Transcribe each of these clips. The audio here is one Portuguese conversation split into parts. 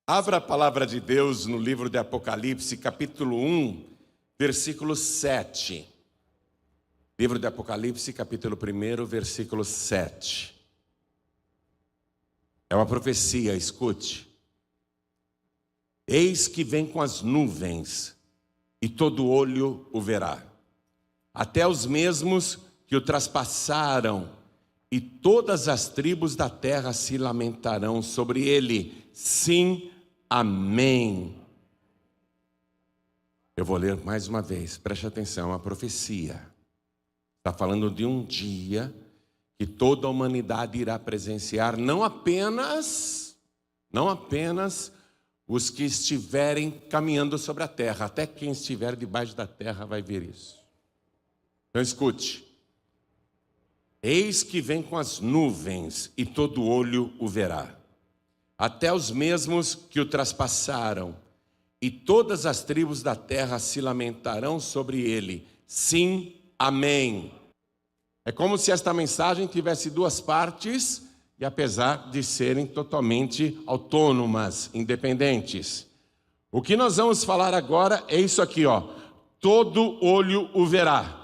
Abra a palavra de Deus no livro de Apocalipse, capítulo 1, versículo 7. Livro de Apocalipse, capítulo 1, versículo 7. É uma profecia, escute. Eis que vem com as nuvens, e todo olho o verá. Até os mesmos que o traspassaram, e todas as tribos da terra se lamentarão sobre ele. Sim, amém. Eu vou ler mais uma vez, preste atenção, uma profecia. Está falando de um dia que toda a humanidade irá presenciar, não apenas os que estiverem caminhando sobre a terra, até quem estiver debaixo da terra vai ver isso. Então escute. Eis que vem com as nuvens, e todo olho o verá. Até os mesmos que o traspassaram, e todas as tribos da terra se lamentarão sobre ele. Sim, amém. É como se esta mensagem tivesse duas partes, e apesar de serem totalmente autônomas, independentes. O que nós vamos falar agora é isso aqui, ó. Todo olho o verá.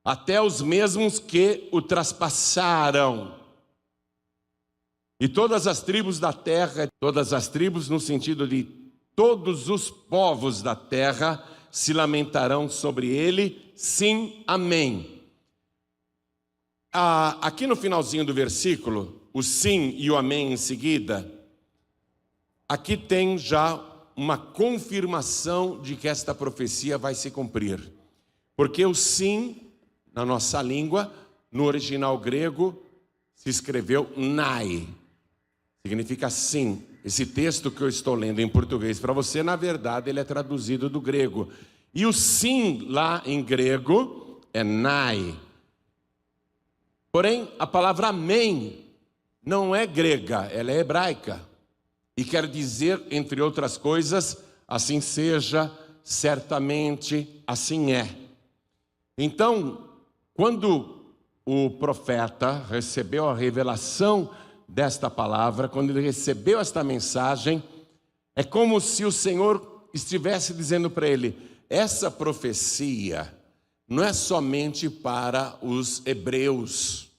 Até os mesmos que o traspassaram. E todas as tribos da terra, todas as tribos no sentido de todos os povos da terra se lamentarão sobre ele. Sim, amém. Aqui no finalzinho do versículo, o sim e o amém em seguida, aqui tem já uma confirmação de que esta profecia vai se cumprir. Porque o sim, na nossa língua, no original grego, se escreveu nai. Significa sim. Esse texto que eu estou lendo em português para você, na verdade, ele é traduzido do grego. E o sim lá em grego é nai. Porém, a palavra amém não é grega, ela é hebraica. E quer dizer, entre outras coisas, assim seja, certamente, assim é. Então, quando o profeta recebeu a revelação desta palavra, quando ele recebeu esta mensagem, é como se o Senhor estivesse dizendo para ele: essa profecia não é somente para os hebreus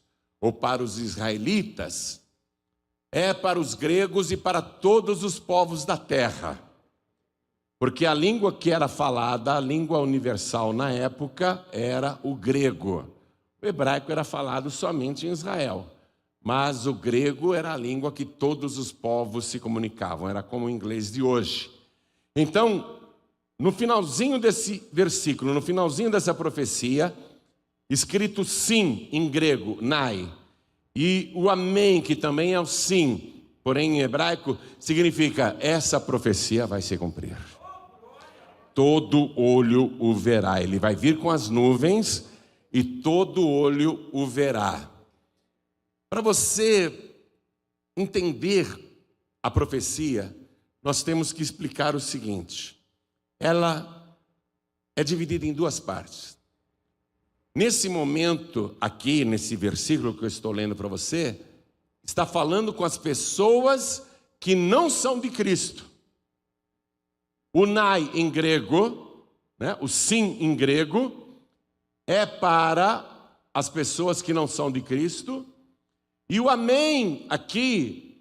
ou para os israelitas, é para os gregos e para todos os povos da terra. Porque a língua que era falada, a língua universal na época, era o grego. O hebraico era falado somente em Israel. Mas o grego era a língua que todos os povos se comunicavam, era como o inglês de hoje. Então, no finalzinho desse versículo, no finalzinho dessa profecia, escrito sim em grego, nai, e o amém, que também é o sim, porém em hebraico, significa essa profecia vai se cumprir. Todo olho o verá, ele vai vir com as nuvens e todo olho o verá. Para você entender a profecia, nós temos que explicar o seguinte. Ela é dividida em duas partes. Nesse momento, aqui, nesse versículo que eu estou lendo para você, está falando com as pessoas que não são de Cristo. O nai em grego, né, o sim em grego, é para as pessoas que não são de Cristo. E o amém aqui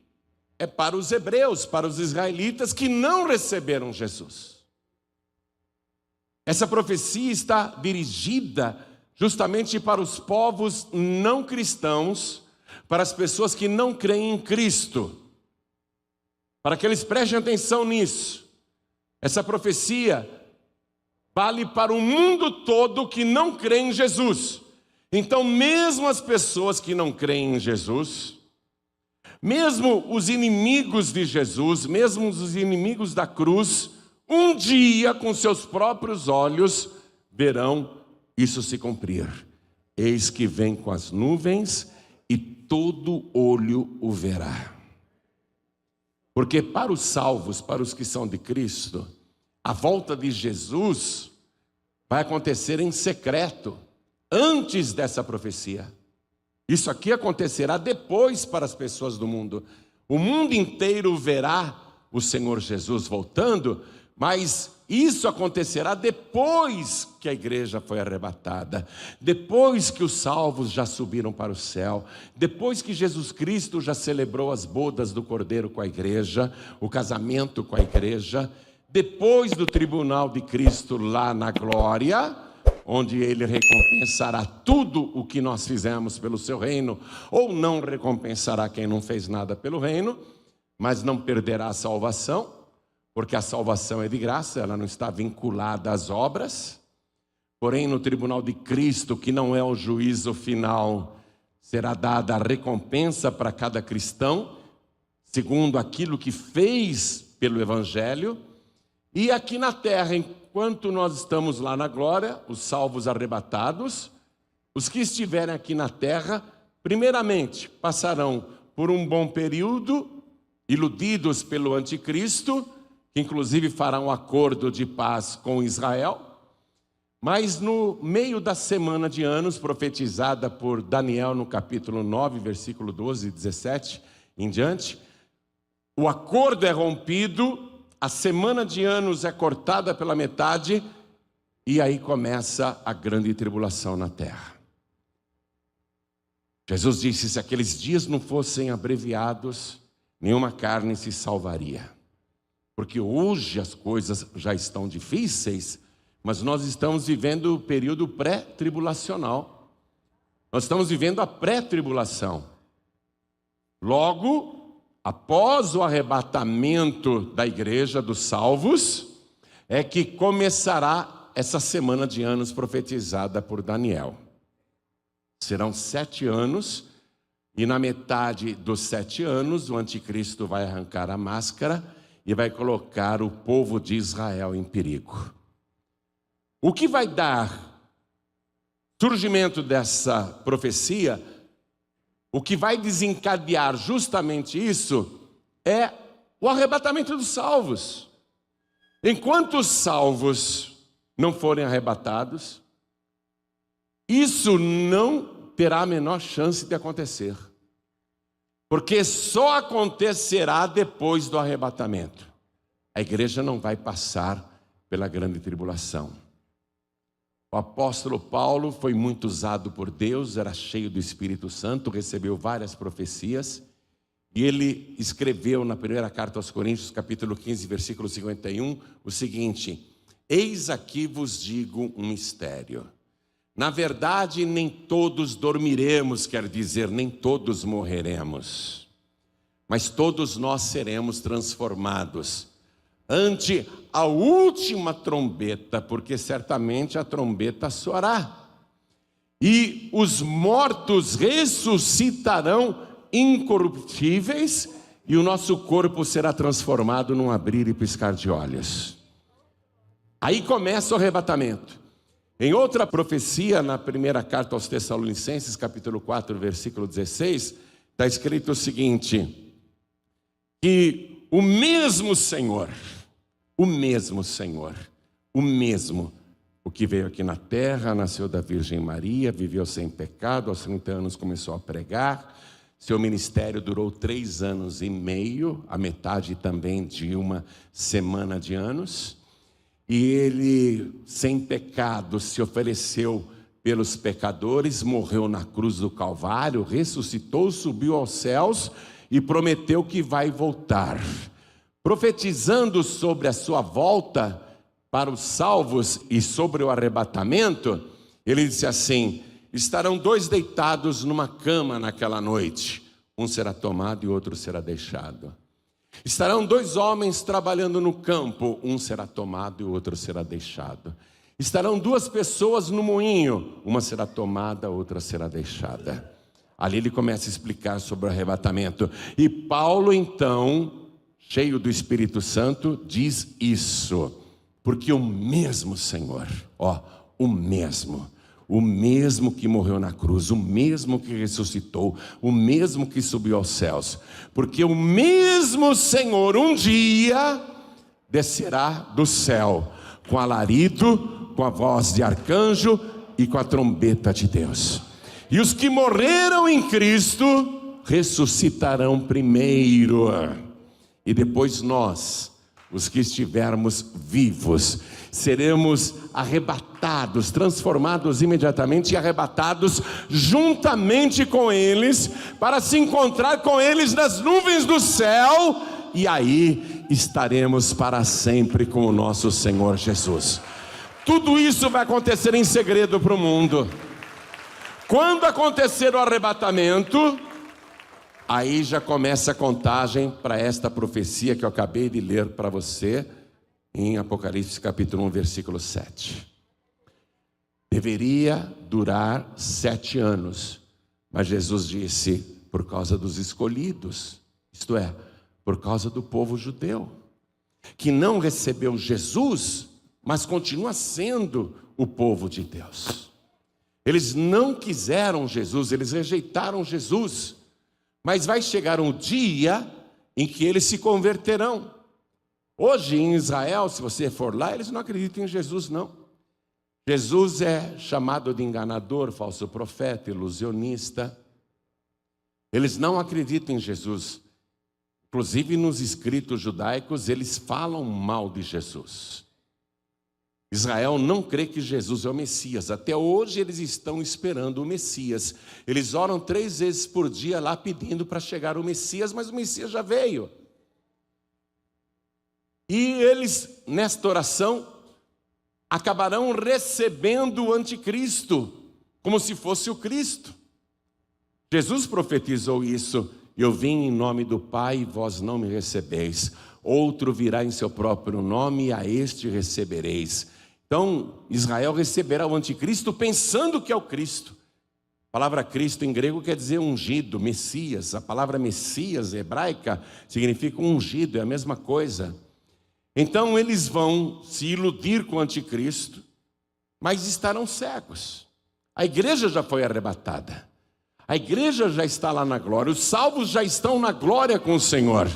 é para os hebreus, para os israelitas que não receberam Jesus. Essa profecia está dirigida justamente para os povos não cristãos, para as pessoas que não creem em Cristo, para que eles prestem atenção nisso. Essa profecia vale para o mundo todo que não crê em Jesus. Então, mesmo as pessoas que não creem em Jesus, mesmo os inimigos de Jesus, mesmo os inimigos da cruz, um dia, com seus próprios olhos, verão isso se cumprir. Eis que vem com as nuvens e todo olho o verá. Porque para os salvos, para os que são de Cristo, a volta de Jesus vai acontecer em secreto, antes dessa profecia. Isso aqui acontecerá depois para as pessoas do mundo. O mundo inteiro verá o Senhor Jesus voltando, mas isso acontecerá depois que a igreja foi arrebatada, depois que os salvos já subiram para o céu, depois que Jesus Cristo já celebrou as bodas do Cordeiro com a igreja, o casamento com a igreja, depois do tribunal de Cristo lá na glória, onde Ele recompensará tudo o que nós fizemos pelo seu reino, ou não recompensará quem não fez nada pelo reino, mas não perderá a salvação, porque a salvação é de graça, ela não está vinculada às obras. Porém, no tribunal de Cristo, que não é o juízo final, será dada a recompensa para cada cristão, segundo aquilo que fez pelo Evangelho. E aqui na terra, enquanto nós estamos lá na glória, os salvos arrebatados, os que estiverem aqui na terra, primeiramente passarão por um bom período, iludidos pelo anticristo, que inclusive fará um acordo de paz com Israel, mas no meio da semana de anos, profetizada por Daniel no capítulo 9, versículo 12 e 17 em diante, o acordo é rompido, a semana de anos é cortada pela metade, e aí começa a grande tribulação na terra. Jesus disse: se aqueles dias não fossem abreviados, nenhuma carne se salvaria. Porque hoje as coisas já estão difíceis, mas nós estamos vivendo o período pré-tribulacional. Nós estamos vivendo a pré-tribulação. Logo, após o arrebatamento da igreja dos salvos, é que começará essa semana de anos profetizada por Daniel. Serão 7 anos, e na metade dos 7 anos, o anticristo vai arrancar a máscara e vai colocar o povo de Israel em perigo. O que vai dar surgimento dessa profecia, o que vai desencadear justamente isso, é o arrebatamento dos salvos. Enquanto os salvos não forem arrebatados, isso não terá a menor chance de acontecer. Porque só acontecerá depois do arrebatamento. A igreja não vai passar pela grande tribulação. O apóstolo Paulo foi muito usado por Deus, era cheio do Espírito Santo, recebeu várias profecias, e ele escreveu na primeira carta aos Coríntios, capítulo 15, versículo 51, o seguinte: eis aqui vos digo um mistério. Na verdade, nem todos dormiremos, quer dizer, nem todos morreremos, mas todos nós seremos transformados ante a última trombeta, porque certamente a trombeta soará, e os mortos ressuscitarão incorruptíveis, e o nosso corpo será transformado num abrir e piscar de olhos. Aí começa o arrebatamento. Em outra profecia, na primeira carta aos Tessalonicenses, capítulo 4, versículo 16, está escrito o seguinte: que o mesmo Senhor, o que veio aqui na terra, nasceu da Virgem Maria, viveu sem pecado, aos 30 anos começou a pregar, seu ministério durou 3 anos e meio, a metade também de uma semana de anos, e ele, sem pecado, se ofereceu pelos pecadores, morreu na cruz do Calvário, ressuscitou, subiu aos céus e prometeu que vai voltar. Profetizando sobre a sua volta para os salvos e sobre o arrebatamento, ele disse assim: estarão 2 deitados numa cama naquela noite, um será tomado e outro será deixado. Estarão 2 homens trabalhando no campo, um será tomado e o outro será deixado. Estarão 2 pessoas no moinho, uma será tomada, outra será deixada. Ali ele começa a explicar sobre o arrebatamento. E Paulo então, cheio do Espírito Santo, diz isso, porque o mesmo Senhor, o mesmo que morreu na cruz, o mesmo que ressuscitou, o mesmo que subiu aos céus, porque o mesmo Senhor um dia descerá do céu, com alarido, com a voz de arcanjo e com a trombeta de Deus. E os que morreram em Cristo ressuscitarão primeiro. E depois nós, os que estivermos vivos, seremos arrebatados, transformados imediatamente e arrebatados juntamente com eles, para se encontrar com eles nas nuvens do céu, e aí estaremos para sempre com o nosso Senhor Jesus. Tudo isso vai acontecer em segredo para o mundo. Quando acontecer o arrebatamento, aí já começa a contagem para esta profecia que eu acabei de ler para você, em Apocalipse capítulo 1, versículo 7. Deveria durar 7 anos, mas Jesus disse, por causa dos escolhidos, isto é, por causa do povo judeu, que não recebeu Jesus, mas continua sendo o povo de Deus. Eles não quiseram Jesus, eles rejeitaram Jesus, mas vai chegar um dia em que eles se converterão. Hoje em Israel, se você for lá, eles não acreditam em Jesus, não. Jesus é chamado de enganador, falso profeta, ilusionista. Eles não acreditam em Jesus. Inclusive nos escritos judaicos, eles falam mal de Jesus. Israel não crê que Jesus é o Messias. Até hoje eles estão esperando o Messias. Eles oram 3 vezes por dia lá pedindo para chegar o Messias, mas o Messias já veio. E eles, nesta oração, acabarão recebendo o anticristo, como se fosse o Cristo. Jesus profetizou isso: eu vim em nome do Pai e vós não me recebeis. Outro virá em seu próprio nome e a este recebereis. Então, Israel receberá o anticristo pensando que é o Cristo. A palavra Cristo em grego quer dizer ungido, Messias. A palavra Messias hebraica significa ungido, é a mesma coisa. Então eles vão se iludir com o anticristo, mas estarão cegos. A igreja já foi arrebatada. A igreja já está lá na glória. Os salvos já estão na glória com o Senhor,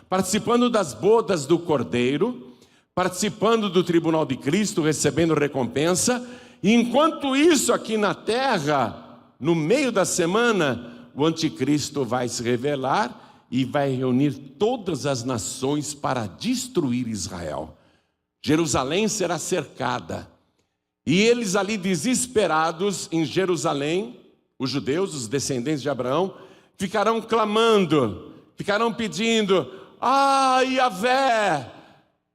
participando das bodas do Cordeiro, participando do tribunal de Cristo, recebendo recompensa. E enquanto isso, aqui na terra, no meio da semana, o anticristo vai se revelar e vai reunir todas as nações para destruir Israel. Jerusalém será cercada. E eles ali desesperados em Jerusalém, os judeus, os descendentes de Abraão, ficarão clamando, ficarão pedindo: Yahvé,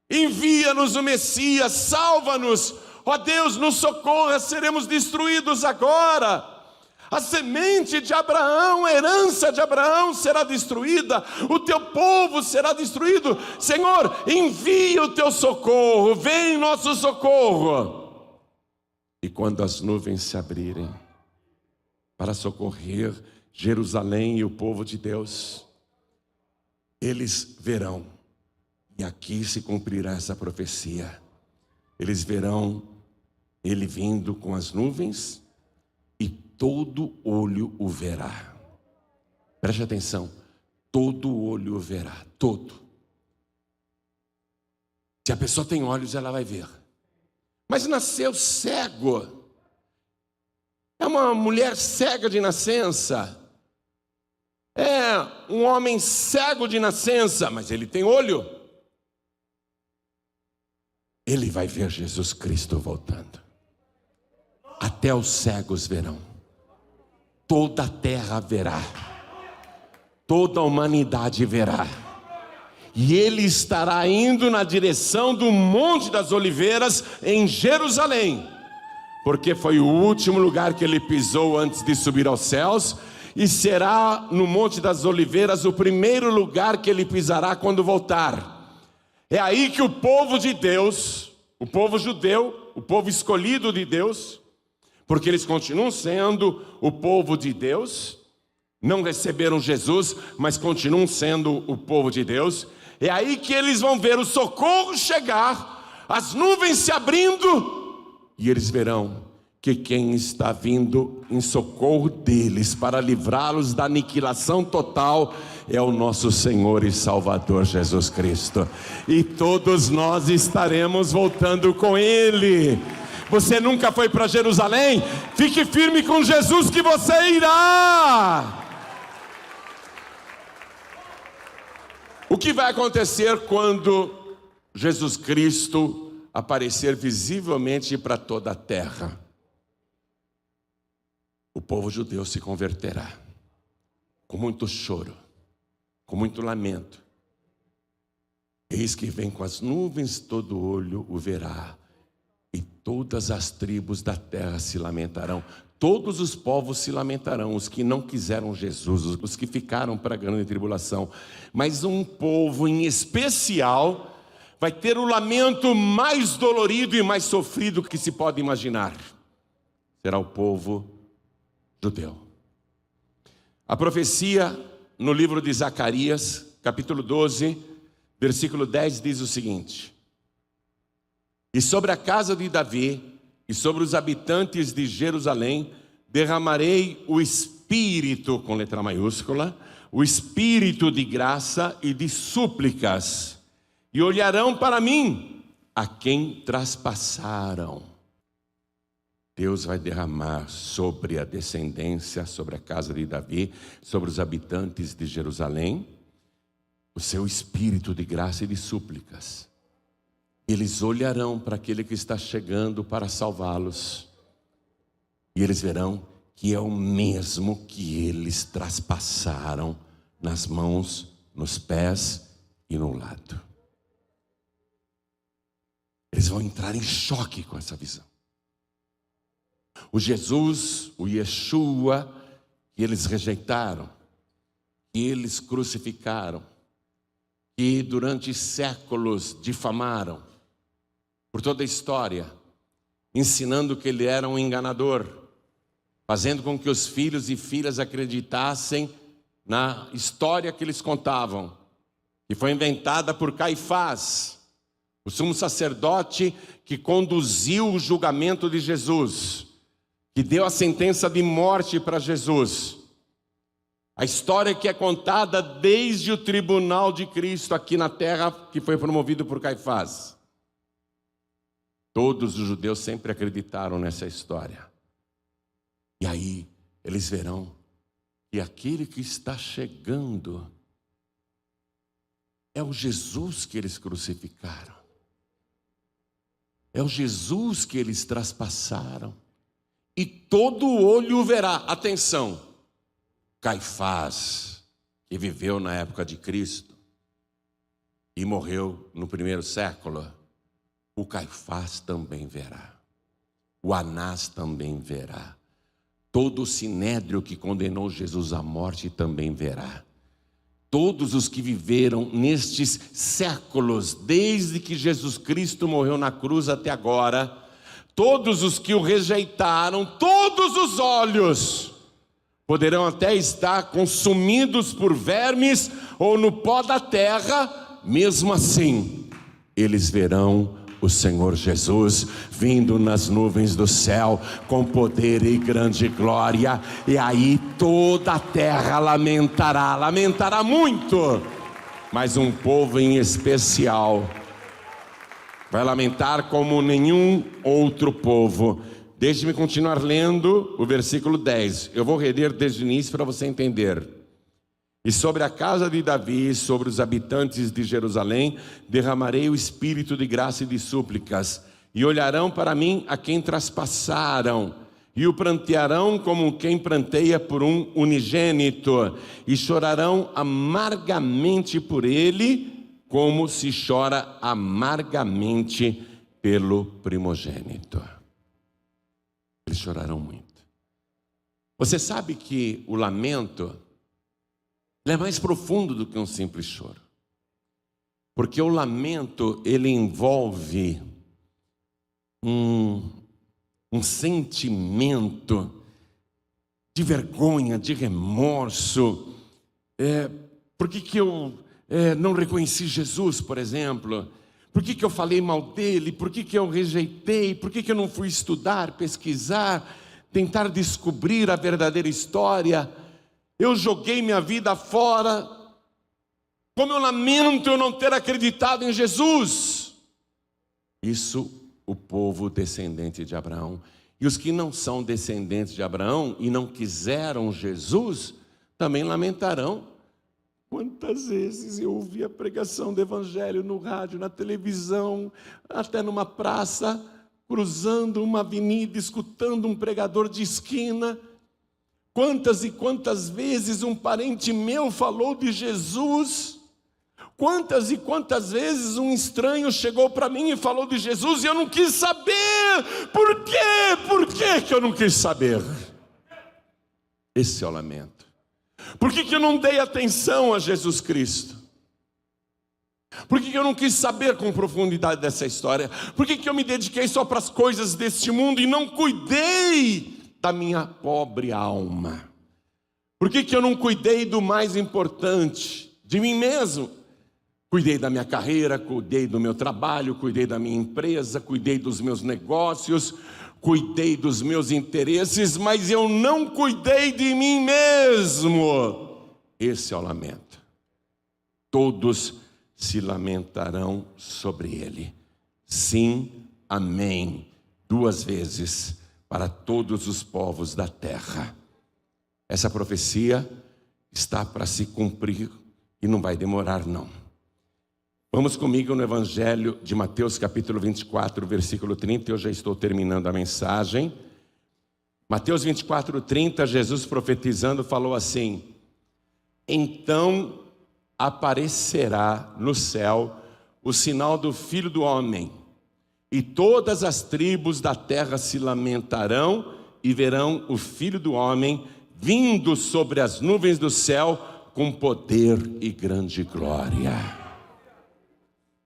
envia-nos o Messias, salva-nos, ó Deus, nos socorra, seremos destruídos agora. A semente de Abraão, a herança de Abraão será destruída, o teu povo será destruído. Senhor, envia o teu socorro, vem em nosso socorro. E quando as nuvens se abrirem para socorrer Jerusalém e o povo de Deus, eles verão, e aqui se cumprirá essa profecia, eles verão ele vindo com as nuvens, e todo olho o verá. Preste atenção, todo olho o verá, todo. Se a pessoa tem olhos, ela vai ver. Mas nasceu cego, é uma mulher cega de nascença, é um homem cego de nascença, mas ele tem olho. Ele vai ver Jesus Cristo voltando. Até os cegos verão, toda a terra verá, toda a humanidade verá. E ele estará indo na direção do Monte das Oliveiras em Jerusalém, porque foi o último lugar que ele pisou antes de subir aos céus, e será no Monte das Oliveiras o primeiro lugar que ele pisará quando voltar. É aí que o povo de Deus, o povo judeu, o povo escolhido de Deus, porque eles continuam sendo o povo de Deus, não receberam Jesus, mas continuam sendo o povo de Deus. É aí que eles vão ver o socorro chegar, as nuvens se abrindo, e eles verão que quem está vindo em socorro deles para livrá-los da aniquilação total é o nosso Senhor e Salvador Jesus Cristo. E todos nós estaremos voltando com Ele. Você nunca foi para Jerusalém? Fique firme com Jesus que você irá. O que vai acontecer quando Jesus Cristo aparecer visivelmente para toda a terra? O povo judeu se converterá, com muito choro, com muito lamento. Eis que vem com as nuvens, todo olho o verá, e todas as tribos da terra se lamentarão. Todos os povos se lamentarão, os que não quiseram Jesus, os que ficaram para a grande tribulação. Mas um povo em especial vai ter o lamento mais dolorido e mais sofrido que se pode imaginar. Será o povo judeu. A profecia no livro de Zacarias, capítulo 12, versículo 10, diz o seguinte: e sobre a casa de Davi e sobre os habitantes de Jerusalém derramarei o Espírito, com letra maiúscula, o Espírito de graça e de súplicas, e olharão para mim a quem traspassaram. Deus vai derramar sobre a descendência, sobre a casa de Davi, sobre os habitantes de Jerusalém, o seu Espírito de graça e de súplicas. Eles olharão para aquele que está chegando para salvá-los, e eles verão que é o mesmo que eles traspassaram nas mãos, nos pés e no lado. Eles vão entrar em choque com essa visão. O Jesus, o Yeshua, que eles rejeitaram, que eles crucificaram, que durante séculos difamaram, por toda a história, ensinando que ele era um enganador, fazendo com que os filhos e filhas acreditassem na história que eles contavam, que foi inventada por Caifás, o sumo sacerdote que conduziu o julgamento de Jesus, que deu a sentença de morte para Jesus. A história que é contada desde o tribunal de Cristo aqui na terra, que foi promovido por Caifás. Todos os judeus sempre acreditaram nessa história. E aí eles verão que aquele que está chegando é o Jesus que eles crucificaram. É o Jesus que eles traspassaram. E todo olho o verá. Atenção, Caifás, que viveu na época de Cristo e morreu no primeiro século, o Caifás também verá. O Anás também verá. Todo o sinédrio que condenou Jesus à morte também verá. Todos os que viveram nestes séculos, desde que Jesus Cristo morreu na cruz até agora, todos os que o rejeitaram, todos os olhos poderão até estar consumidos por vermes ou no pó da terra, mesmo assim, eles verão o Senhor Jesus vindo nas nuvens do céu com poder e grande glória, e aí toda a terra lamentará muito, mas um povo em especial vai lamentar como nenhum outro povo. Deixe-me continuar lendo o versículo 10. Eu vou reler desde o início para você entender. E sobre a casa de Davi, sobre os habitantes de Jerusalém, derramarei o Espírito de graça e de súplicas, e olharão para mim a quem traspassaram, e o prantearão como quem pranteia por um unigênito, e chorarão amargamente por ele, como se chora amargamente pelo primogênito. Eles chorarão muito. Você sabe que o lamento é mais profundo do que um simples choro. Porque o lamento, ele envolve um sentimento de vergonha, de remorso. Por que eu não reconheci Jesus, por exemplo? Por que eu falei mal dele? Por que eu rejeitei? Por que eu não fui estudar, pesquisar, tentar descobrir a verdadeira história? Eu joguei minha vida fora. Como eu lamento eu não ter acreditado em Jesus. Isso o povo descendente de Abraão. E os que não são descendentes de Abraão e não quiseram Jesus, também lamentarão Quantas vezes eu ouvi a pregação do Evangelho no rádio, na televisão, até numa praça, cruzando uma avenida, escutando um pregador de esquina. Quantas e quantas vezes um parente meu falou de Jesus. Quantas e quantas vezes um estranho chegou para mim e falou de Jesus e eu não quis saber. Por quê? Por que eu não quis saber? Esse é o lamento. Por que eu não dei atenção a Jesus Cristo? Por que eu não quis saber com profundidade dessa história? Por que eu me dediquei só para as coisas deste mundo e não cuidei da minha pobre alma? Por que eu não cuidei do mais importante, de mim mesmo? Cuidei da minha carreira, cuidei do meu trabalho, cuidei da minha empresa, cuidei dos meus negócios, cuidei dos meus interesses, mas eu não cuidei de mim mesmo. Esse é o lamento. Todos se lamentarão sobre ele. Sim, amém. 2 vezes para todos os povos da terra. Essa profecia está para se cumprir e não vai demorar não. Vamos comigo no Evangelho de Mateus capítulo 24, versículo 30, eu já estou terminando a mensagem. Mateus 24, 30, Jesus profetizando falou assim: então aparecerá no céu o sinal do Filho do Homem, e todas as tribos da terra se lamentarão e verão o Filho do Homem vindo sobre as nuvens do céu com poder e grande glória.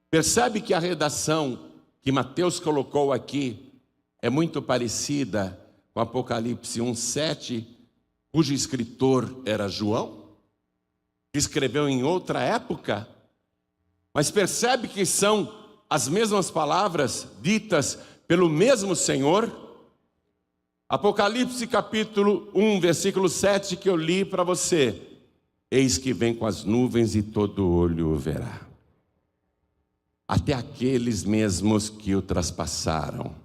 Percebe que a redação que Mateus colocou aqui é muito parecida com Apocalipse 1:7, cujo escritor era João, que escreveu em outra época, mas percebe que são as mesmas palavras ditas pelo mesmo Senhor. Apocalipse capítulo 1, versículo 7 que eu li para você: eis que vem com as nuvens e todo olho o verá. Até aqueles mesmos que o traspassaram,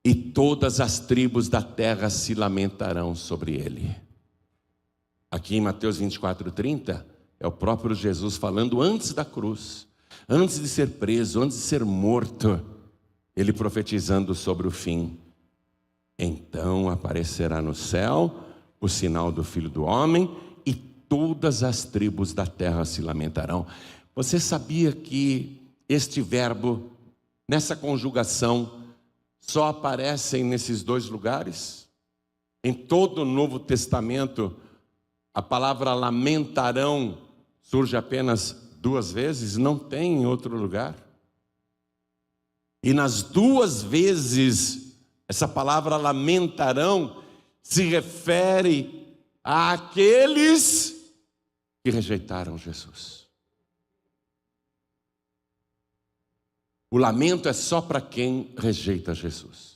e todas as tribos da terra se lamentarão sobre ele. Aqui em Mateus 24, 30, é o próprio Jesus falando antes da cruz, antes de ser preso, antes de ser morto, ele profetizando sobre o fim. Então aparecerá no céu o sinal do Filho do Homem, e todas as tribos da terra se lamentarão. Você sabia que este verbo, nessa conjugação, só aparece nesses 2 lugares? Em todo o Novo Testamento, a palavra lamentarão surge apenas 2 vezes, não tem em outro lugar. E nas 2 vezes, essa palavra lamentarão se refere àqueles que rejeitaram Jesus. O lamento é só para quem rejeita Jesus.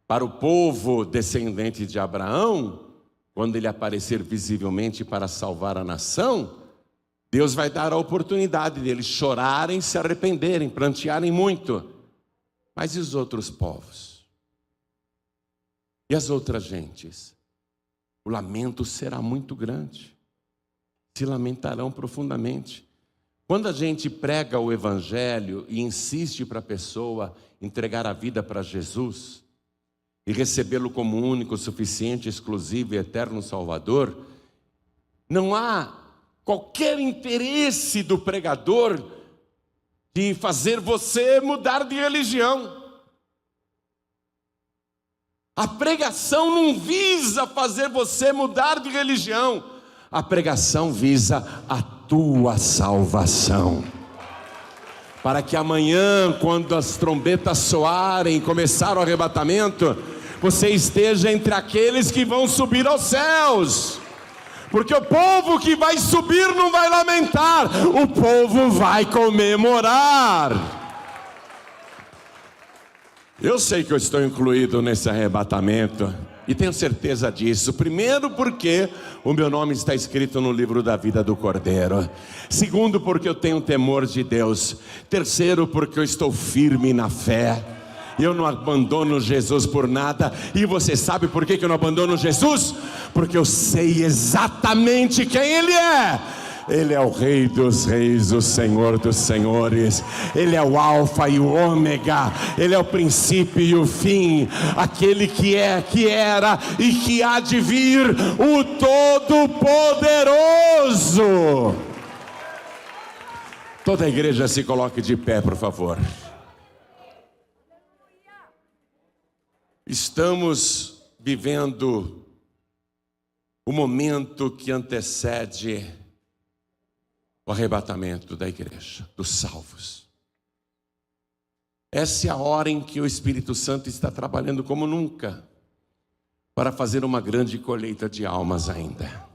Para o povo descendente de Abraão, quando ele aparecer visivelmente para salvar a nação, Deus vai dar a oportunidade deles chorarem, se arrependerem, prantearem muito. Mas e os outros povos? E as outras gentes? O lamento será muito grande. Se lamentarão profundamente. Quando a gente prega o Evangelho e insiste para a pessoa entregar a vida para Jesus e recebê-lo como único, suficiente, exclusivo e eterno Salvador, não há qualquer interesse do pregador de fazer você mudar de religião. A pregação não visa fazer você mudar de religião. A pregação visa a tua salvação. Para que amanhã, quando as trombetas soarem e começar o arrebatamento, você esteja entre aqueles que vão subir aos céus. Porque o povo que vai subir não vai lamentar, o povo vai comemorar. Eu sei que eu estou incluído nesse arrebatamento e tenho certeza disso. Primeiro, porque o meu nome está escrito no livro da vida do Cordeiro. Segundo, porque eu tenho temor de Deus. Terceiro, porque eu estou firme na fé. Eu não abandono Jesus por nada. E você sabe por que eu não abandono Jesus? Porque eu sei exatamente quem Ele é. Ele é o Rei dos Reis, o Senhor dos Senhores. Ele é o Alfa e o Ômega. Ele é o princípio e o fim. Aquele que é, que era e que há de vir, o Todo-Poderoso. Toda a igreja se coloque de pé, por favor. Estamos vivendo o momento que antecede o arrebatamento da igreja, dos salvos. Essa é a hora em que o Espírito Santo está trabalhando como nunca, para fazer uma grande colheita de almas ainda.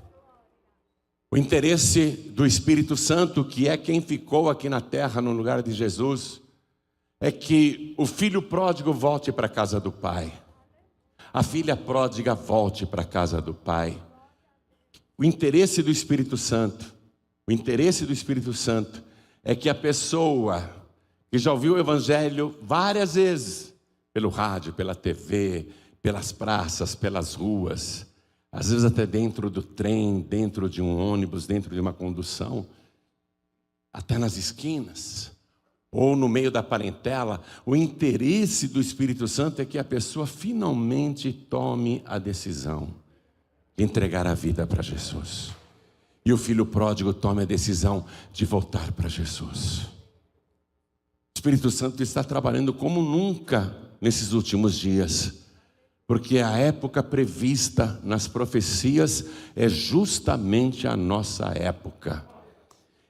O interesse do Espírito Santo, que é quem ficou aqui na terra no lugar de Jesus, é que o filho pródigo volte para a casa do pai. A filha pródiga volte para a casa do pai. O interesse do Espírito Santo é que a pessoa que já ouviu o Evangelho várias vezes, pelo rádio, pela TV, pelas praças, pelas ruas, às vezes até dentro do trem, dentro de um ônibus, dentro de uma condução, até nas esquinas, ou no meio da parentela, o interesse do Espírito Santo é que a pessoa finalmente tome a decisão de entregar a vida para Jesus. E o filho pródigo tome a decisão de voltar para Jesus. O Espírito Santo está trabalhando como nunca nesses últimos dias, porque a época prevista nas profecias é justamente a nossa época.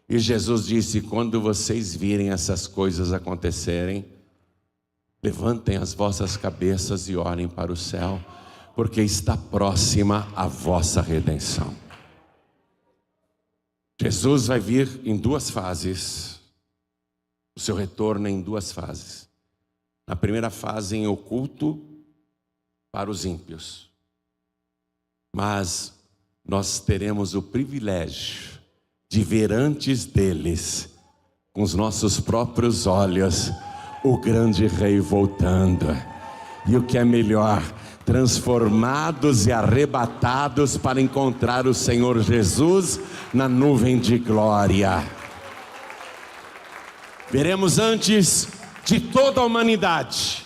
E Jesus disse: quando vocês virem essas coisas acontecerem, levantem as vossas cabeças e olhem para o céu, porque está próxima a vossa redenção. Jesus vai vir em duas fases, o seu retorno é em duas fases. Na primeira fase, em oculto, para os ímpios. Mas nós teremos o privilégio de ver antes deles, com os nossos próprios olhos, o grande Rei voltando. E o que é melhor, transformados e arrebatados para encontrar o Senhor Jesus na nuvem de glória. Veremos antes de toda a humanidade.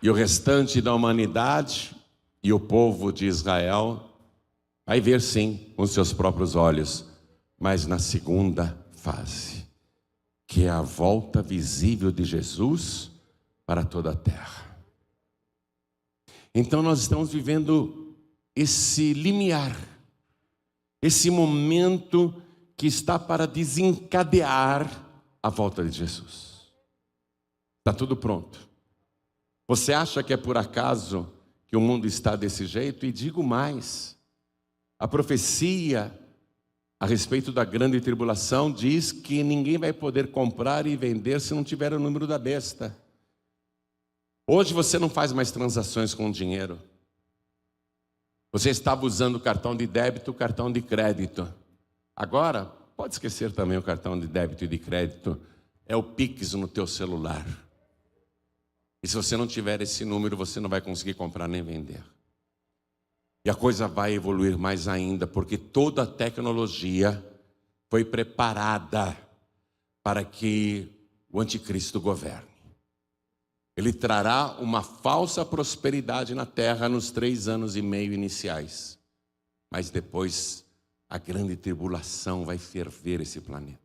E o restante da humanidade e o povo de Israel vai ver sim com seus próprios olhos, mas na segunda fase, que é a volta visível de Jesus para toda a terra. Então nós estamos vivendo esse limiar, esse momento que está para desencadear a volta de Jesus. Está tudo pronto. Você acha que é por acaso que o mundo está desse jeito? E digo mais, a profecia a respeito da grande tribulação diz que ninguém vai poder comprar e vender se não tiver o número da besta. Hoje você não faz mais transações com dinheiro. Você estava usando o cartão de débito, o cartão de crédito. Agora, pode esquecer também o cartão de débito e de crédito. É o Pix no teu celular. E se você não tiver esse número, você não vai conseguir comprar nem vender. E a coisa vai evoluir mais ainda, porque toda a tecnologia foi preparada para que o anticristo governe. Ele trará uma falsa prosperidade na terra nos 3 anos e meio iniciais. Mas depois a grande tribulação vai ferver esse planeta.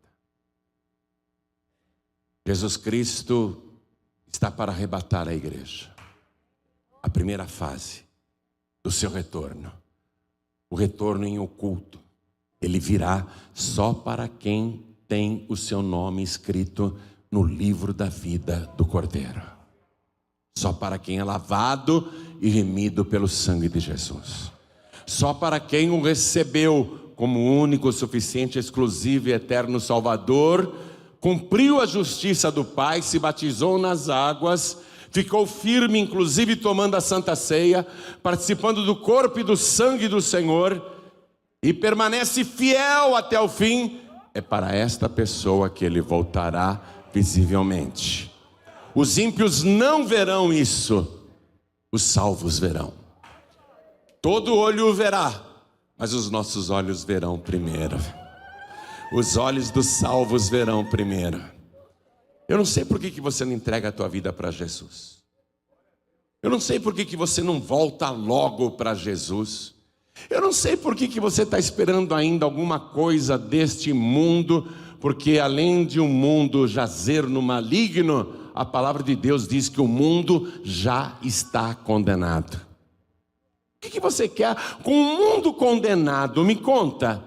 Jesus Cristo está para arrebatar a igreja. A primeira fase do seu retorno. O retorno em oculto. Ele virá só para quem tem o seu nome escrito no livro da vida do Cordeiro. Só para quem é lavado e remido pelo sangue de Jesus. Só para quem o recebeu como único, suficiente, exclusivo e eterno Salvador, cumpriu a justiça do Pai, se batizou nas águas, ficou firme, inclusive tomando a Santa Ceia, participando do corpo e do sangue do Senhor, e permanece fiel até o fim. É para esta pessoa que ele voltará visivelmente. Os ímpios não verão isso, os salvos verão. Todo olho o verá, mas os nossos olhos verão primeiro. Os olhos dos salvos verão primeiro. Eu não sei por que você não entrega a tua vida para Jesus. Eu não sei por que você não volta logo para Jesus. Eu não sei por que você está esperando ainda alguma coisa deste mundo, porque além de um mundo jazer no maligno, a palavra de Deus diz que o mundo já está condenado. O que você quer com o mundo condenado? Me conta.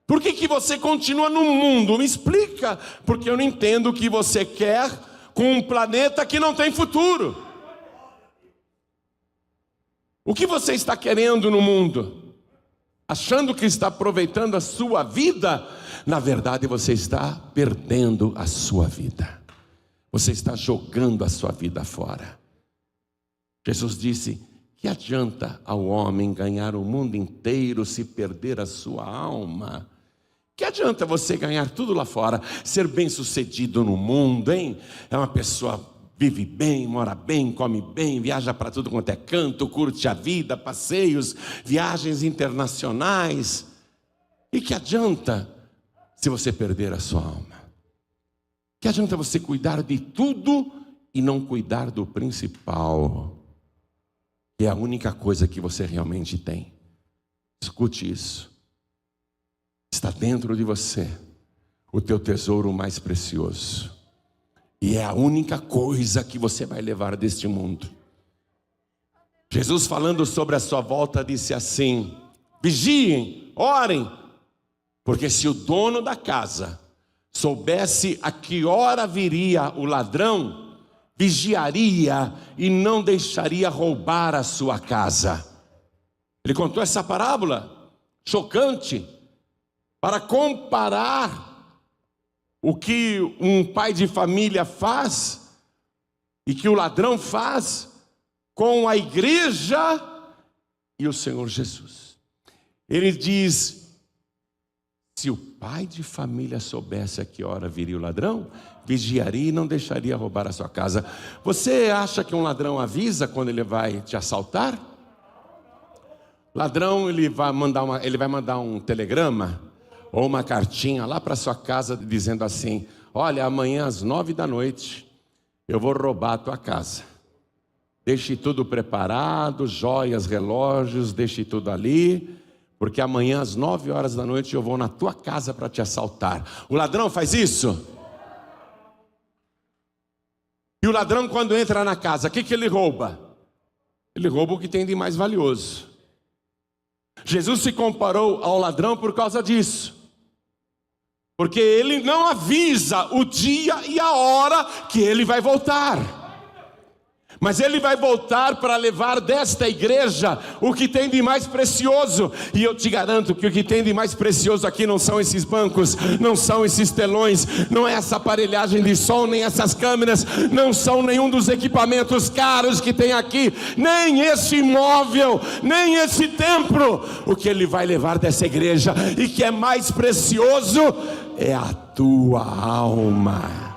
Por que você continua no mundo? Me explica. Porque eu não entendo o que você quer com um planeta que não tem futuro. O que você está querendo no mundo? Achando que está aproveitando a sua vida? Na verdade você está perdendo a sua vida. Você está jogando a sua vida fora. Jesus disse: que adianta ao homem ganhar o mundo inteiro se perder a sua alma? Que adianta você ganhar tudo lá fora, ser bem sucedido no mundo, hein? É uma pessoa, vive bem, mora bem, come bem, viaja para tudo quanto é canto, curte a vida, passeios, viagens internacionais. E que adianta se você perder a sua alma? Que adianta você cuidar de tudo e não cuidar do principal, que é a única coisa que você realmente tem? Escute isso. Está dentro de você o teu tesouro mais precioso. E é a única coisa que você vai levar deste mundo. Jesus, falando sobre a sua volta, disse assim: vigiem, orem, porque se o dono da casa soubesse a que hora viria o ladrão, vigiaria e não deixaria roubar a sua casa. Ele contou essa parábola chocante para comparar o que um pai de família faz e que o ladrão faz com a igreja e o Senhor Jesus. Ele diz: se o pai de família soubesse a que hora viria o ladrão, vigiaria e não deixaria roubar a sua casa. Você acha que um ladrão avisa quando ele vai te assaltar? Ladrão, ele vai mandar um telegrama ou uma cartinha lá para sua casa dizendo assim: olha, amanhã às 9 da noite eu vou roubar a tua casa. Deixe tudo preparado, joias, relógios, deixe tudo ali, porque amanhã às 9 horas da noite eu vou na tua casa para te assaltar. O ladrão faz isso? E o ladrão, quando entra na casa, o que ele rouba? Ele rouba o que tem de mais valioso. Jesus se comparou ao ladrão por causa disso. Porque ele não avisa o dia e a hora que ele vai voltar. Mas ele vai voltar para levar desta igreja o que tem de mais precioso. E eu te garanto que o que tem de mais precioso aqui não são esses bancos, não são esses telões, não é essa aparelhagem de som, nem essas câmeras, não são nenhum dos equipamentos caros que tem aqui, nem esse imóvel, nem esse templo. O que ele vai levar dessa igreja e que é mais precioso é a tua alma.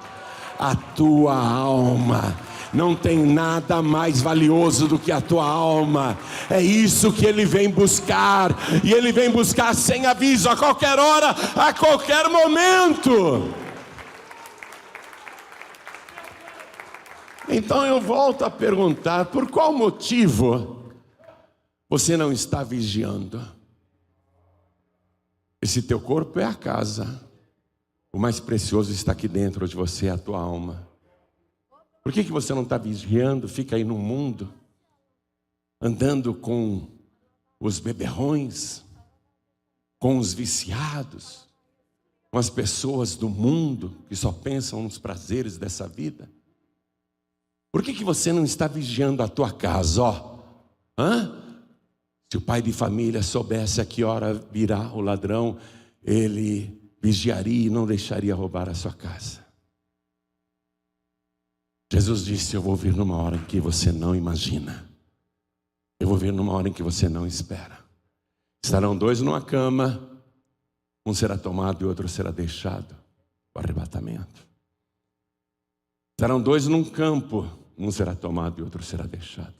A tua alma. Não tem nada mais valioso do que a tua alma. É isso que ele vem buscar. E ele vem buscar sem aviso, a qualquer hora, a qualquer momento. Então eu volto a perguntar: por qual motivo você não está vigiando? Esse teu corpo é a casa. O mais precioso está aqui dentro de você, a tua alma. Por que você não está vigiando? Fica aí no mundo, andando com os beberrões, com os viciados, com as pessoas do mundo que só pensam nos prazeres dessa vida. Por que você não está vigiando a tua casa? Se o pai de família soubesse a que hora virá o ladrão, ele vigiaria e não deixaria roubar a sua casa. Jesus disse: eu vou vir numa hora em que você não imagina. Eu vou vir numa hora em que você não espera. Estarão dois numa cama, um será tomado e o outro será deixado. O arrebatamento. Serão dois num campo, um será tomado e outro será deixado.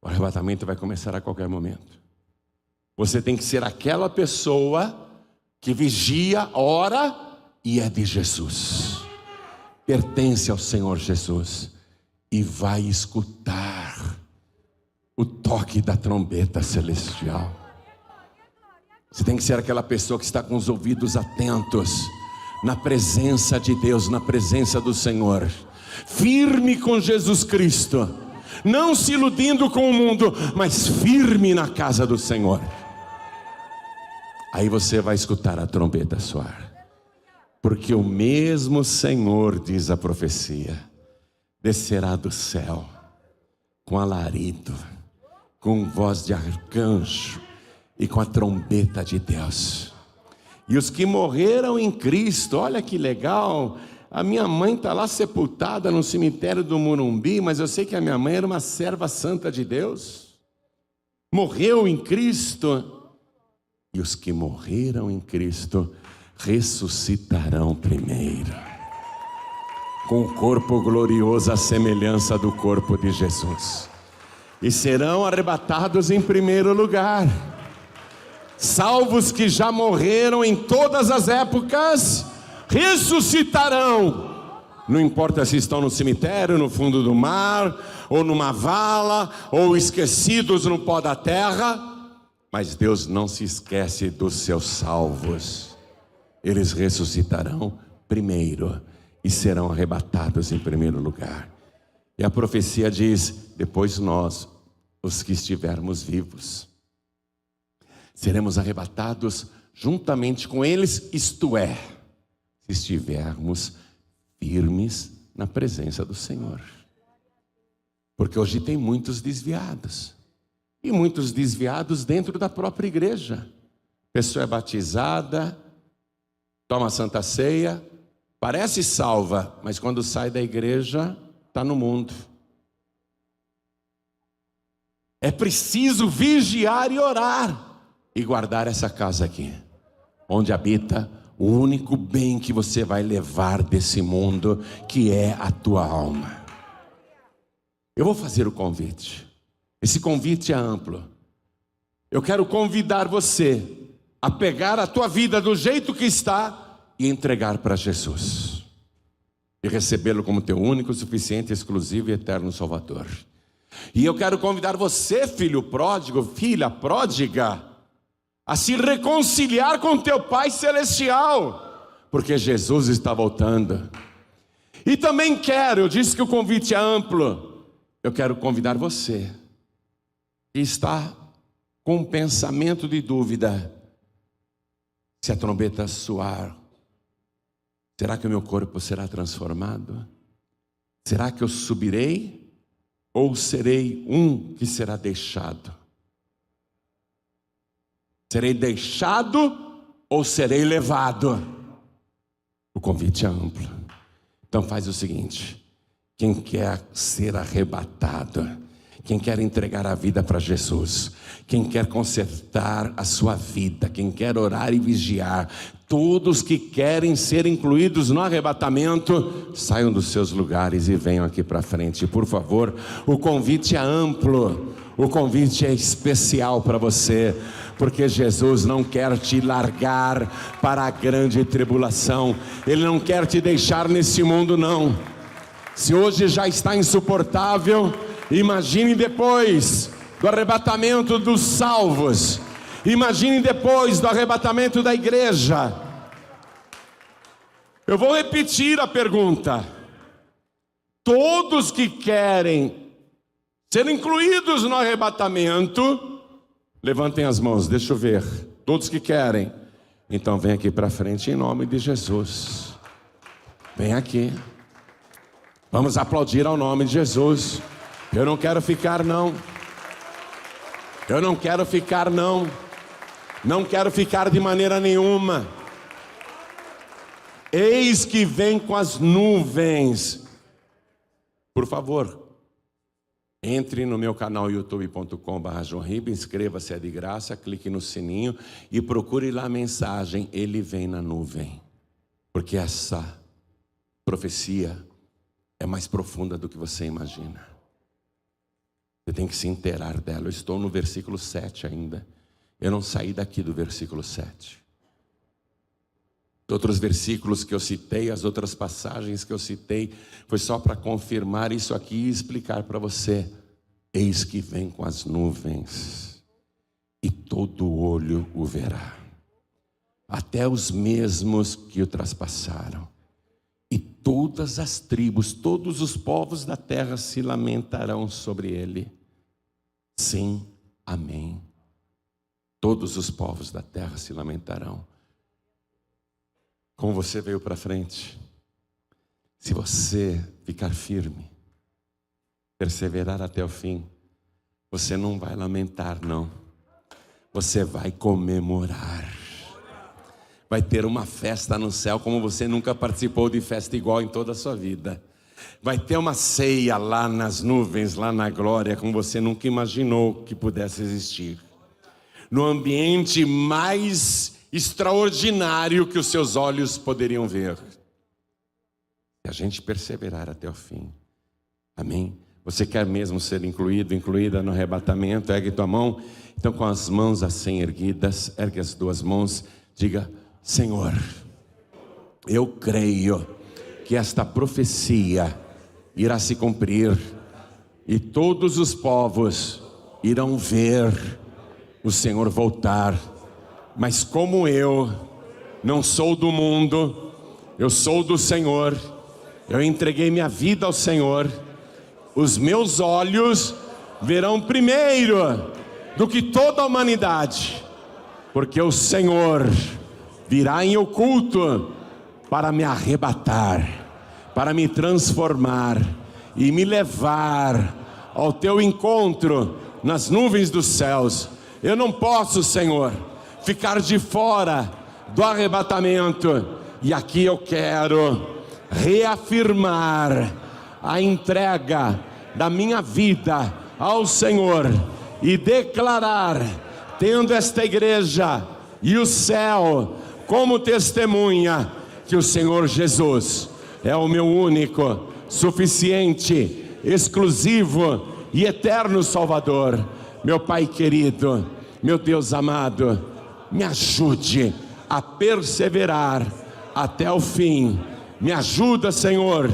O arrebatamento vai começar a qualquer momento. Você tem que ser aquela pessoa que vigia, ora e é de Jesus. Pertence ao Senhor Jesus e vai escutar o toque da trombeta celestial. Você tem que ser aquela pessoa que está com os ouvidos atentos na presença de Deus, na presença do Senhor, firme com Jesus Cristo, não se iludindo com o mundo, mas firme na casa do Senhor. Aí você vai escutar a trombeta soar, porque o mesmo Senhor, diz a profecia, descerá do céu com alarido, com voz de arcanjo e com a trombeta de Deus. E os que morreram em Cristo, olha que legal, a minha mãe está lá sepultada no cemitério do Morumbi, mas eu sei que a minha mãe era uma serva santa de Deus, morreu em Cristo, e os que morreram em Cristo ressuscitarão primeiro, com o corpo glorioso à semelhança do corpo de Jesus, e serão arrebatados em primeiro lugar. Salvos que já morreram em todas as épocas, ressuscitarão. Não importa se estão no cemitério, no fundo do mar, ou numa vala, ou esquecidos no pó da terra, mas Deus não se esquece dos seus salvos. Eles ressuscitarão primeiro e serão arrebatados em primeiro lugar. E a profecia diz: depois nós, os que estivermos vivos, seremos arrebatados juntamente com eles, isto é, se estivermos firmes na presença do Senhor. Porque hoje tem muitos desviados, e muitos desviados dentro da própria igreja. A pessoa é batizada, toma a Santa Ceia, parece salva, mas quando sai da igreja, está no mundo. É preciso vigiar e orar e guardar essa casa aqui, onde habita o único bem que você vai levar desse mundo, que é a tua alma. Eu vou fazer o convite. Esse convite é amplo. Eu quero convidar você a pegar a tua vida do jeito que está e entregar para Jesus, e recebê-lo como teu único, suficiente, exclusivo e eterno Salvador. E eu quero convidar você, filho pródigo, filha pródiga, a se reconciliar com teu Pai Celestial, porque Jesus está voltando. E também eu disse que o convite é amplo, eu quero convidar você que está com um pensamento de dúvida: se a trombeta soar, será que o meu corpo será transformado? Será que eu subirei ou serei um que será deixado? Serei deixado ou serei levado? O convite é amplo. Então faz o seguinte: quem quer ser arrebatado, quem quer entregar a vida para Jesus, quem quer consertar a sua vida, quem quer orar e vigiar, todos que querem ser incluídos no arrebatamento, saiam dos seus lugares e venham aqui para frente, por favor. O convite é amplo, o convite é especial para você, porque Jesus não quer te largar para a grande tribulação. Ele não quer te deixar nesse mundo, não. Se hoje já está insuportável, imagine depois do arrebatamento dos salvos. Imagine depois do arrebatamento da igreja. Eu vou repetir a pergunta. Todos que querem ser incluídos no arrebatamento, levantem as mãos, deixa eu ver. Todos que querem, então vem aqui para frente em nome de Jesus. Vem aqui. Vamos aplaudir ao nome de Jesus. Eu não quero ficar não. Eu não quero ficar não. Não quero ficar de maneira nenhuma. Eis que vem com as nuvens. Por favor, entre no meu canal youtube.com/joãoribe, inscreva-se, é de graça, clique no sininho e procure lá a mensagem: Ele vem na nuvem. Porque essa profecia é mais profunda do que você imagina. Você tem que se inteirar dela. Eu estou no versículo 7 ainda. Eu não saí daqui do versículo 7. Os outros versículos que eu citei, as outras passagens que eu citei, foi só para confirmar isso aqui e explicar para você. Eis que vem com as nuvens, e todo olho o verá, até os mesmos que o traspassaram. E todas as tribos, todos os povos da terra se lamentarão sobre ele. Sim, amém. Todos os povos da terra se lamentarão. Como você veio para frente, se você ficar firme, perseverar até o fim, você não vai lamentar, não. Você vai comemorar. Vai ter uma festa no céu como você nunca participou de festa igual em toda a sua vida. Vai ter uma ceia lá nas nuvens, lá na glória, como você nunca imaginou que pudesse existir. No ambiente mais extraordinário que os seus olhos poderiam ver. Se a gente perseverar até o fim. Amém? Você quer mesmo ser incluída no arrebatamento? Ergue tua mão. Então, com as mãos assim erguidas, ergue as duas mãos, diga: Senhor, eu creio que esta profecia irá se cumprir e todos os povos irão ver o Senhor voltar. Mas como eu não sou do mundo, eu sou do Senhor, eu entreguei minha vida ao Senhor, os meus olhos verão primeiro do que toda a humanidade, porque o Senhor virá em oculto para me arrebatar, para me transformar e me levar ao teu encontro nas nuvens dos céus. Eu não posso, Senhor, ficar de fora do arrebatamento. E aqui eu quero reafirmar a entrega da minha vida ao Senhor e declarar, tendo esta igreja e o céu como testemunha, que o Senhor Jesus é o meu único, suficiente, exclusivo e eterno Salvador. Meu Pai querido, meu Deus amado, me ajude a perseverar até o fim. Me ajuda, Senhor,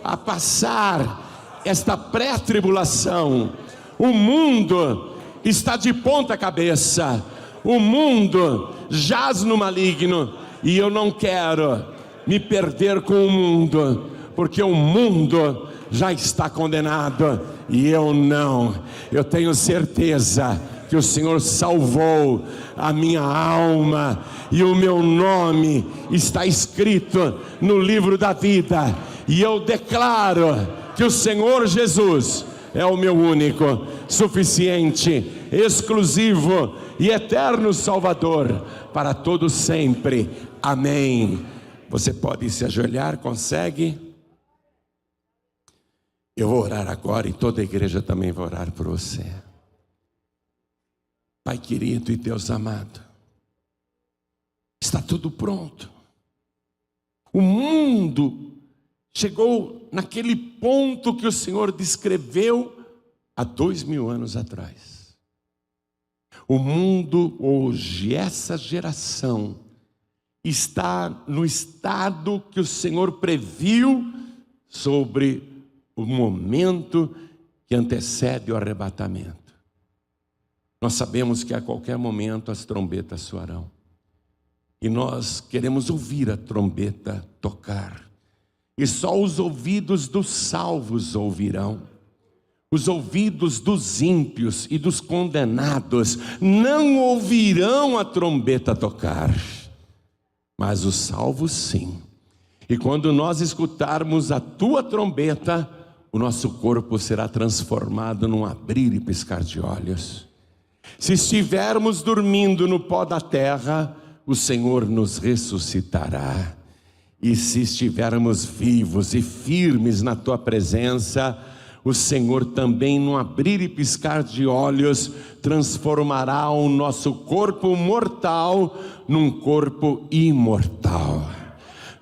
a passar esta pré-tribulação. O mundo está de ponta cabeça. O mundo jaz no maligno. E eu não quero me perder com o mundo, porque o mundo já está condenado. E eu não. Eu tenho certeza que o Senhor salvou a minha alma, e o meu nome está escrito no livro da vida, e eu declaro que o Senhor Jesus é o meu único, suficiente, exclusivo e eterno Salvador para todos sempre. Amém. Você pode se ajoelhar, consegue? Eu vou orar agora e toda a igreja também vai orar por você. Pai querido e Deus amado, está tudo pronto. O mundo chegou naquele ponto que o Senhor descreveu há 2000 anos atrás. O mundo hoje, essa geração, está no estado que o Senhor previu sobre o momento que antecede o arrebatamento. Nós sabemos que a qualquer momento as trombetas soarão. E nós queremos ouvir a trombeta tocar. E só os ouvidos dos salvos ouvirão. Os ouvidos dos ímpios e dos condenados não ouvirão a trombeta tocar. Mas os salvos sim. E quando nós escutarmos a tua trombeta, o nosso corpo será transformado num abrir e piscar de olhos. Se estivermos dormindo no pó da terra, o Senhor nos ressuscitará. E se estivermos vivos e firmes na tua presença, o Senhor também, num abrir e piscar de olhos, transformará o nosso corpo mortal num corpo imortal.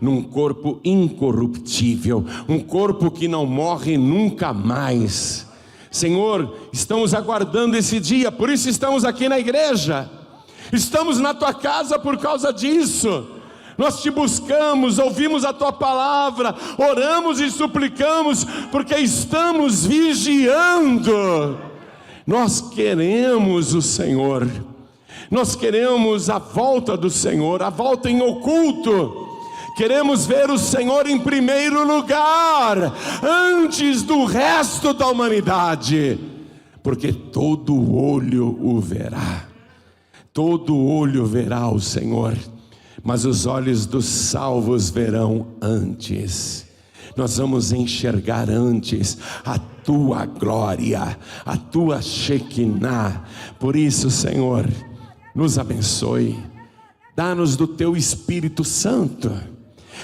num corpo incorruptível, um corpo que não morre nunca mais. Senhor, estamos aguardando esse dia, por isso estamos aqui na igreja, estamos na tua casa por causa disso. Nós te buscamos, ouvimos a tua palavra, oramos e suplicamos, porque estamos vigiando. Nós queremos o Senhor, nós queremos a volta do Senhor, a volta em oculto. Queremos ver o Senhor em primeiro lugar, antes do resto da humanidade, porque todo olho o verá, todo olho verá o Senhor, mas os olhos dos salvos verão antes. Nós vamos enxergar antes a tua glória, a tua Shekinah. Por isso, Senhor, nos abençoe, dá-nos do teu Espírito Santo,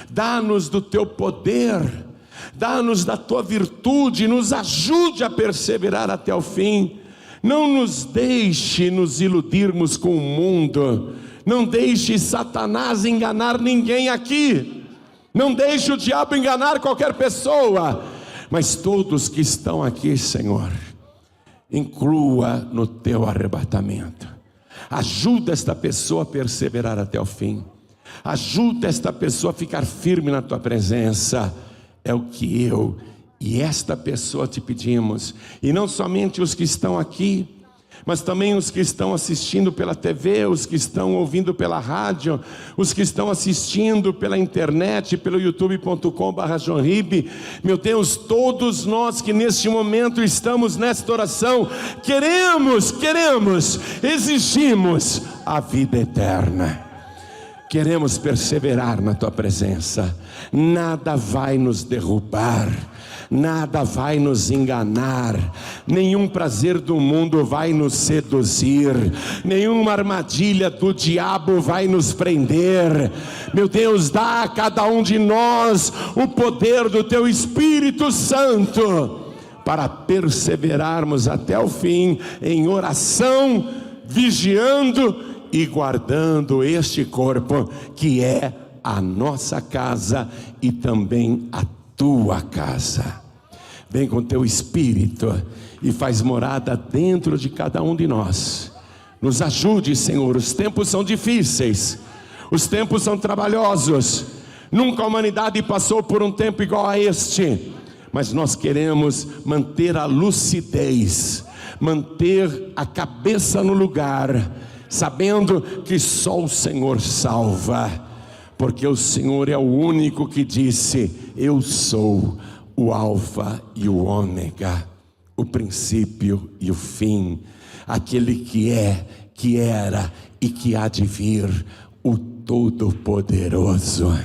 dá-nos do teu poder, dá-nos da tua virtude, nos ajude a perseverar até o fim. Não nos deixe nos iludirmos com o mundo, não deixe Satanás enganar ninguém aqui, não deixe o diabo enganar qualquer pessoa, mas todos que estão aqui, Senhor, inclua no teu arrebatamento. Ajuda esta pessoa a perseverar até o fim, ajuda esta pessoa a ficar firme na tua presença. É o que eu e esta pessoa te pedimos, e não somente os que estão aqui, mas também os que estão assistindo pela TV, os que estão ouvindo pela rádio, os que estão assistindo pela internet, pelo youtube.com/JohnRibe. Meu Deus, todos nós que neste momento estamos nesta oração, exigimos a vida eterna. Queremos perseverar na tua presença. Nada vai nos derrubar, nada vai nos enganar, nenhum prazer do mundo vai nos seduzir, nenhuma armadilha do diabo vai nos prender. Meu Deus, dá a cada um de nós o poder do teu Espírito Santo, para perseverarmos até o fim, em oração, vigiando e guardando este corpo, que é a nossa casa e também a tua casa. Vem com teu Espírito e faz morada dentro de cada um de nós. Nos ajude, Senhor. Os tempos são difíceis, os tempos são trabalhosos. Nunca a humanidade passou por um tempo igual a este, mas nós queremos manter a lucidez, manter a cabeça no lugar, sabendo que só o Senhor salva, porque o Senhor é o único que disse: eu sou o Alfa e o Ômega, o princípio e o fim, aquele que é, que era e que há de vir, o Todo-Poderoso.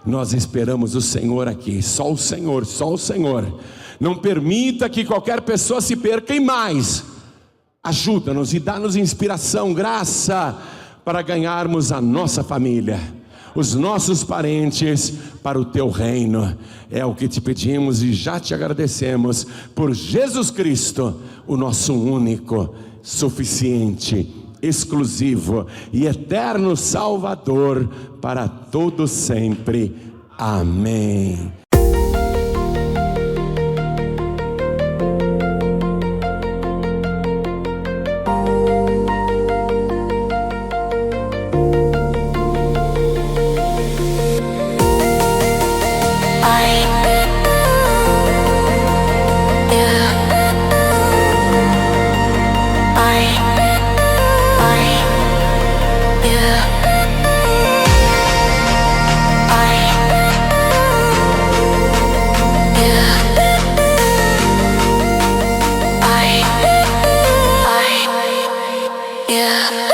Nós esperamos o Senhor aqui, só o Senhor, só o Senhor. Não permita que qualquer pessoa se perca, e mais, ajuda-nos e dá-nos inspiração, graça, para ganharmos a nossa família, os nossos parentes, para o teu reino. É o que te pedimos e já te agradecemos, por Jesus Cristo, o nosso único, suficiente, exclusivo e eterno Salvador, para todo sempre. Amém. Yeah.